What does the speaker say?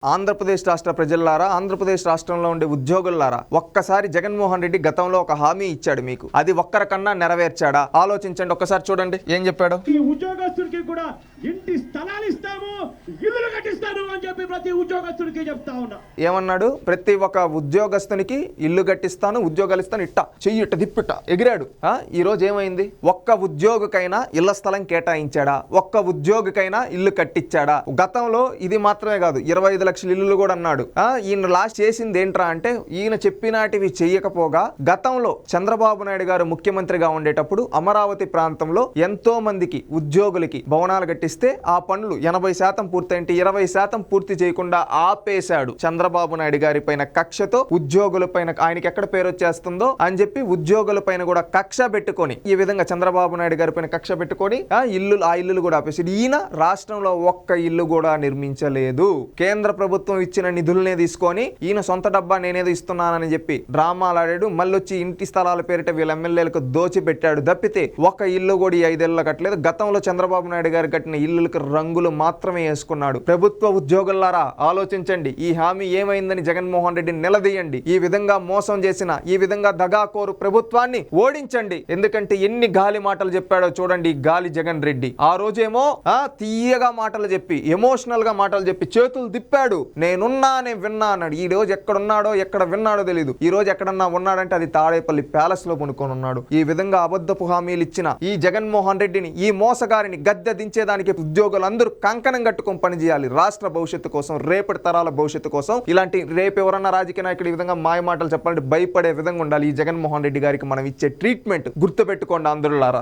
ఆంధ్రప్రదేశ్ రాష్ట్ర ప్రజలారా, ఆంధ్రప్రదేశ్ రాష్ట్రంలో ఉండే ఉద్యోగులారా, ఒక్కసారి జగన్మోహన్ రెడ్డి గతంలో ఒక హామీ ఇచ్చాడు మీకు. అది ఒక్కరికన్నా నెరవేర్చాడా? ఆలోచించండి, ఒక్కసారి చూడండి ఏం చెప్పాడు. ఈ ఉద్యోగస్తుడికి కూడా ఇంటి స్థలాలు ఇస్తాము, ఇల్లులు కట్టిస్తాను అని చెప్పి ప్రతి ఉద్యోగస్తుడికి చెప్తా ఉన్నా. ఏమన్నాడు? ప్రతి ఒక్క ఉద్యోగస్తునికి ఇల్లు కట్టిస్తాను, ఉద్యోగాలు ఇస్తాను, ఇట్ట చెయ్యి ఇట్ట దిప్పిట్ట ఎగిరాడు. ఈ రోజు ఏమైంది? ఒక్క ఉద్యోగికైనా ఇళ్ల స్థలం కేటాయించాడా? ఒక్క ఉద్యోగికైనా ఇల్లు కట్టించాడా? గతంలో ఇది మాత్రమే కాదు, 25 లక్షల ఇల్లులు కూడా అన్నాడు. ఈయన లాస్ట్ చేసింది ఏంట్రా అంటే, ఈయన చెప్పినటివి చెయ్యకపోగా గతంలో చంద్రబాబు నాయుడు గారు ముఖ్యమంత్రిగా ఉండేటప్పుడు అమరావతి ప్రాంతంలో ఎంతో మందికి ఉద్యోగులకి భవనాలు కట్టిస్తే ఆ పనులు 80% పూర్తయింటే 20% పూర్తి చేయకుండా ఆపేశాడు. చంద్రబాబు నాయుడు గారి పైన కక్షతో ఉద్యోగుల పైన ఆయనకి ఎక్కడ పేరు వచ్చేస్తుందో అని చెప్పి ఉద్యోగుల పైన కూడా కక్ష పెట్టుకొని, ఈ విధంగా చంద్రబాబు నాయుడు గారి పైన కక్ష పెట్టుకొని ఆ ఇల్లులు కూడా ఆపేసాడు. ఈయన రాష్ట్రంలో ఒక్క ఇల్లు కూడా నిర్మించలేదు. కేంద్ర ప్రభుత్వం ఇచ్చిన నిధులనే తీసుకొని ఈయన సొంత డబ్బా నేనేదో ఇస్తున్నానని చెప్పి డ్రామాలు ఆడాడు. మళ్ళొచ్చి ఇంటి స్థలాల పేరిట వీళ్ళ ఎమ్మెల్యేలకు దోచిపెట్టాడు తప్పితే ఒక ఇల్లు కూడా ఈ 5 ఏళ్ళు కట్టలేదు. గతంలో చంద్రబాబు నాయుడు గారు కట్టిన ఇల్లులకు రంగులు మాత్రమే వేసుకున్నాడు. ప్రభుత్వ ఉద్యోగులారా ఆలోచించండి, ఈ హామీ ఏమైందని జగన్మోహన్ రెడ్డిని నిలదీయండి. ఈ విధంగా మోసం చేసిన, ఈ విధంగా దగాకోరు ప్రభుత్వాన్ని ఓడించండి. ఎందుకంటే ఎన్ని గాలి మాటలు చెప్పాడో చూడండి గాలి జగన్ రెడ్డి. ఆ రోజేమో తీయగా మాటలు చెప్పి, ఎమోషనల్ గా మాటలు చెప్పి చేతులు తిప్పాడు. నేనున్నా, నేను విన్నా అన్నాడు. ఈ రోజు ఎక్కడున్నాడో ఎక్కడ విన్నాడో తెలియదు. ఈ రోజు ఎక్కడన్నా ఉన్నాడంటే అది తాడేపల్లి ప్యాలెస్ లో పనుకొని ఉన్నాడు. ఈ విధంగా అబద్ధపు హామీలు ఇచ్చిన ఈ జగన్మోహన్ రెడ్డిని, ఈ మోసగారిని గద్దె దించేదానికి ఉద్యోగులందరూ కంకణం కట్టుకొని పనిచేయాలి. రాష్ట్ర భవిష్యత్తు కోసం, రేపటి తరాల భవిష్యత్తు కోసం. ఇలాంటి రేపు ఎవరన్నా రాజకీయ నాయకుడు ఈ విధంగా మాయ మాటలు చెప్పాలంటే భయపడే విధంగా ఉండాలి. ఈ జగన్మోహన్ రెడ్డి గారికి మనం ఇచ్చే ట్రీట్మెంట్ గుర్తుపెట్టుకోండి ఆంధ్రులారా.